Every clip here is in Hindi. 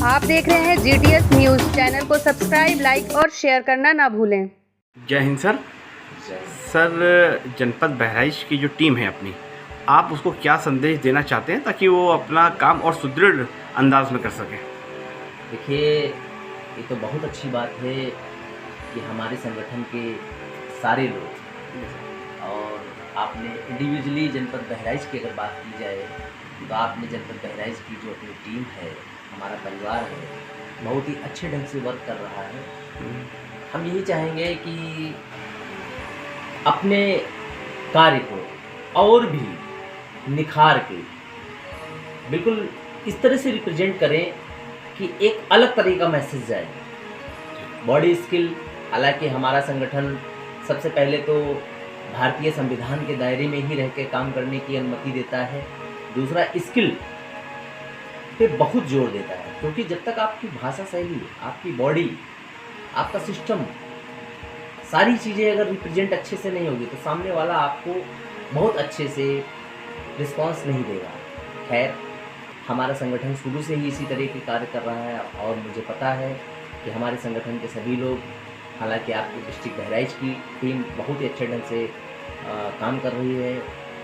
आप देख रहे हैं GTS न्यूज़। चैनल को सब्सक्राइब, लाइक और शेयर करना ना भूलें। जय हिंद सर। सर, जनपद बहराइच की जो टीम है अपनी, आप उसको क्या संदेश देना चाहते हैं ताकि वो अपना काम और सुदृढ़ अंदाज में कर सकें? देखिए, ये तो बहुत अच्छी बात है कि हमारे संगठन के सारे लोग, और आपने इंडिविजुअली जनपद बहराइच की अगर बात की जाए तो आपने जनपद बहराइच की जो अपनी टीम है, हमारा परिवार है, बहुत ही अच्छे ढंग से वर्क कर रहा है। हम यही चाहेंगे कि अपने कार्य को और भी निखार के बिल्कुल इस तरह से रिप्रेजेंट करें कि एक अलग तरह का मैसेज जाए। बॉडी स्किल, हालांकि हमारा संगठन सबसे पहले तो भारतीय संविधान के दायरे में ही रह के काम करने की अनुमति देता है। दूसरा, स्किल पे बहुत जोर देता है, क्योंकि जब तक आपकी भाषा शैली, आपकी बॉडी, आपका सिस्टम, सारी चीज़ें अगर रिप्रेजेंट अच्छे से नहीं होगी तो सामने वाला आपको बहुत अच्छे से रिस्पांस नहीं देगा। खैर, हमारा संगठन शुरू से ही इसी तरह के कार्य कर रहा है और मुझे पता है कि हमारे संगठन के सभी लोग, हालांकि आपकी डिस्ट्रिक्ट बहराइच की टीम बहुत ही अच्छे ढंग से काम कर रही है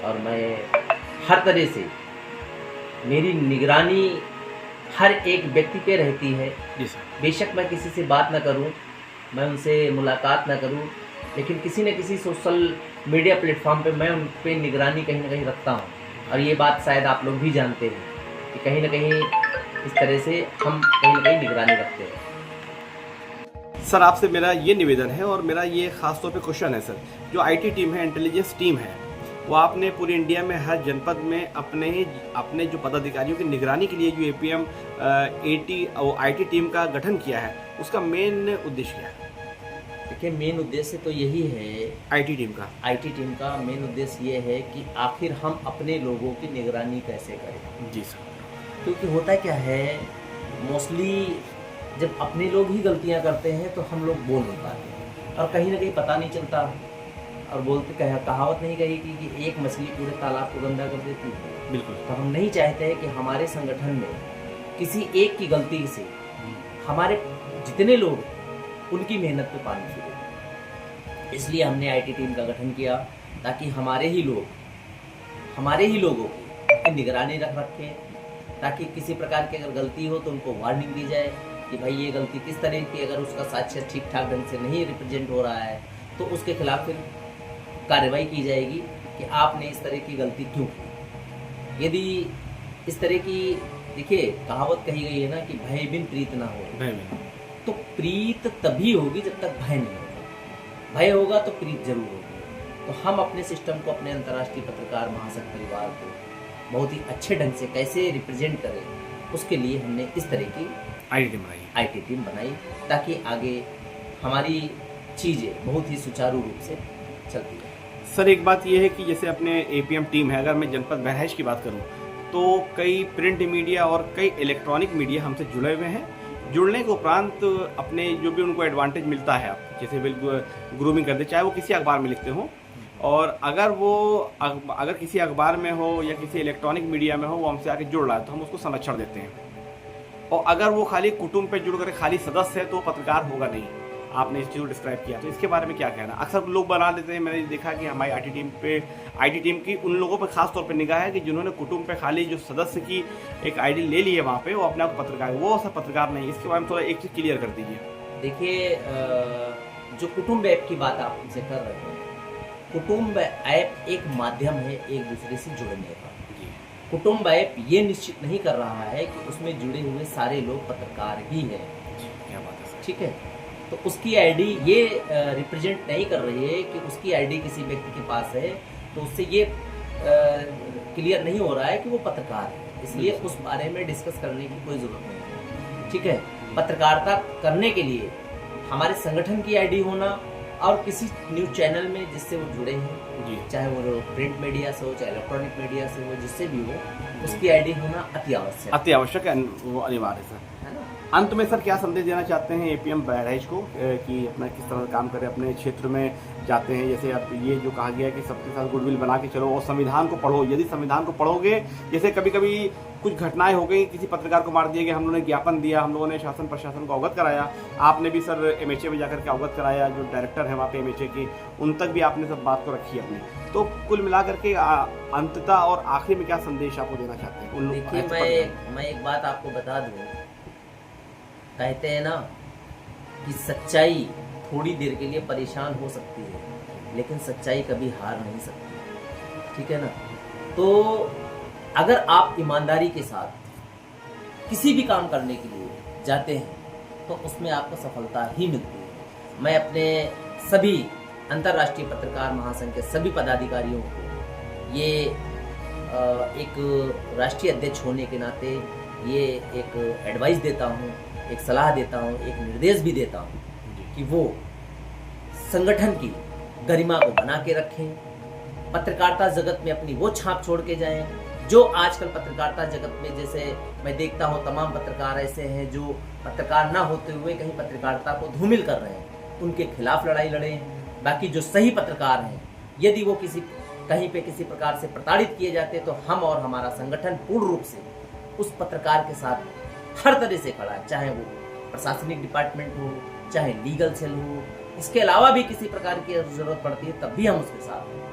और मैं हर तरह से, मेरी निगरानी हर एक व्यक्ति पे रहती है। जी सर। बेशक मैं किसी से बात ना करूं, मैं उनसे मुलाकात ना करूं, लेकिन किसी न किसी सोशल मीडिया प्लेटफॉर्म पे मैं उन पे निगरानी कहीं ना कहीं रखता हूं। और ये बात शायद आप लोग भी जानते हैं कि कहीं ना कहीं इस तरह से हम कहीं ना कहीं निगरानी रखते हैं। सर, आपसे मेरा ये निवेदन है और मेरा ये ख़ास तौर पे क्वेश्चन है सर, जो आईटी टीम है, इंटेलिजेंस टीम है, वो आपने पूरी इंडिया में हर जनपद में अपने जो पदाधिकारियों की निगरानी के लिए जो APM और IT टीम का गठन किया है, उसका मेन उद्देश्य क्या है? देखिए, मेन उद्देश्य तो यही है IT टीम का मेन उद्देश्य ये है कि आखिर हम अपने लोगों की निगरानी कैसे करें। जी सर। क्योंकि होता क्या है, मोस्टली जब अपने लोग ही गलतियां करते हैं तो हम लोग बोल नहीं पाते और कहीं ना कहीं पता नहीं चलता। और बोलते कहावत नहीं कही कि एक मछली पूरे तालाब को गंदा कर देती है। बिल्कुल। तो हम नहीं चाहते हैं कि हमारे संगठन में किसी एक की गलती से हमारे जितने लोग, उनकी मेहनत पे पानी फिरे। इसलिए हमने IT टीम का गठन किया ताकि हमारे ही लोगों की निगरानी रखें, ताकि किसी प्रकार की अगर गलती हो तो उनको वार्निंग दी जाए कि भाई ये गलती किस तरह की, अगर उसका साक्ष्य ठीक ठाक ढंग से नहीं रिप्रेजेंट हो रहा है तो उसके खिलाफ फिर कार्रवाई की जाएगी कि आपने इस तरह की गलती क्यों की। यदि इस तरह की, देखिए, कहावत कही गई है ना कि भय बिन प्रीत ना हो। तो प्रीत तभी होगी जब तक भय नहीं होगा। भय होगा तो प्रीत जरूर होगी। तो हम अपने सिस्टम को, अपने अंतर्राष्ट्रीय पत्रकार महासंघ परिवार को बहुत ही अच्छे ढंग से कैसे रिप्रेजेंट करें, उसके लिए हमने इस तरह की IT टीम बनाई ताकि आगे हमारी चीज़ें बहुत ही सुचारू रूप से चलती है। सर, एक बात ये है कि जैसे अपने APM टीम है, अगर मैं जनपद बहराइच की बात करूं तो कई प्रिंट मीडिया और कई इलेक्ट्रॉनिक मीडिया हमसे जुड़े हुए हैं। जुड़ने के उपरांत अपने जो भी उनको एडवांटेज मिलता है, जैसे ग्रूमिंग करते, चाहे वो किसी अखबार में लिखते हो, और अगर किसी अखबार में हो या किसी इलेक्ट्रॉनिक मीडिया में हो, वो हमसे आके जुड़ रहा है तो हम उसको संरक्षण देते हैं। और अगर वो खाली कुटुंब पे जुड़ कर खाली सदस्य है तो पत्रकार होगा नहीं। आपने इस चीज़ को डिस्क्राइब किया, तो इसके बारे में क्या कहना? अक्सर लोग बना देते हैं, मैंने देखा कि हमारी IT टीम की उन लोगों पर खास तौर पे निगाह है कि जिन्होंने कुटुंब पे खाली जो सदस्य की एक ID ले ली है वहाँ पे, वो अपने आप पत्रकार, वो ऐसा पत्रकार नहीं। इसके बारे में थोड़ा एक चीज़ क्लियर कर दीजिए। देखिए, जो कुटुंब ऐप की बात आप उनसे कर रहे हैं, कुटुंब ऐप एक माध्यम है एक दूसरे से जुड़ने का। कुटुंब ऐप ये निश्चित नहीं कर रहा है कि उसमें जुड़े हुए सारे लोग पत्रकार ही हैं। क्या बात है? ठीक है, तो उसकी ID ये रिप्रेजेंट नहीं कर रही है कि उसकी ID किसी व्यक्ति के पास है तो उससे ये क्लियर नहीं हो रहा है कि वो पत्रकार है। इसलिए उस बारे में डिस्कस करने की कोई ज़रूरत नहीं है। ठीक है, पत्रकारिता करने के लिए हमारे संगठन की ID होना और किसी न्यूज़ चैनल में जिससे वो जुड़े हैं, चाहे वो प्रिंट मीडिया से हो, चाहे इलेक्ट्रॉनिक मीडिया से हो, जिससे भी हो, उसकी ID होना अति आवश्यक अनिवार्य है सर, है ना। अंत में सर क्या संदेश देना चाहते हैं एपीएम बहराइच को कि अपना किस तरह काम करें, अपने क्षेत्र में जाते हैं, जैसे अब ये जो कहा गया है कि सबके साथ गुडविल बना के चलो और संविधान को पढ़ो। यदि संविधान को पढ़ोगे, जैसे कभी कभी कुछ घटनाएं हो गई, किसी पत्रकार को मार दिया गया, हम लोगों ने ज्ञापन दिया, हम लोगों ने शासन प्रशासन को अवगत कराया, आपने भी सर एमएचए में जाकर के अवगत कराया, जो डायरेक्टर है वहाँ पे एमएचए की, उन तक भी आपने सब बात को रखी अपने। तो कुल मिलाकर के अंततः और आखिरी में क्या संदेश आपको देना चाहते हैं? देखिए, मैं एक बात आपको बता दूं, कहते हैं ना कि सच्चाई थोड़ी देर के लिए परेशान हो सकती है, लेकिन सच्चाई कभी हार नहीं सकती, ठीक है ना। तो अगर आप ईमानदारी के साथ किसी भी काम करने के लिए जाते हैं तो उसमें आपको सफलता ही मिलती है। मैं अपने सभी अंतर्राष्ट्रीय पत्रकार महासंघ के सभी पदाधिकारियों को ये एक राष्ट्रीय अध्यक्ष होने के नाते ये एक एडवाइस देता हूँ, एक सलाह देता हूँ, एक निर्देश भी देता हूँ कि वो संगठन की गरिमा को बना के रखें, पत्रकारिता जगत में अपनी वो छाप छोड़ के जाएं जो आजकल पत्रकारिता जगत में, जैसे मैं देखता हूँ तमाम पत्रकार ऐसे हैं जो पत्रकार ना होते हुए कहीं पत्रकारिता को धूमिल कर रहे हैं, उनके खिलाफ लड़ाई लड़ें। बाकी जो सही पत्रकार हैं, यदि वो कहीं पे किसी प्रकार से प्रताड़ित किए जाते तो हम और हमारा संगठन पूर्ण रूप से उस पत्रकार के साथ हर तरह से खड़ा है, चाहे वो प्रशासनिक डिपार्टमेंट हो, चाहे लीगल सेल हो, इसके अलावा भी किसी प्रकार की जरूरत पड़ती है तब भी हम उसके साथ हैं।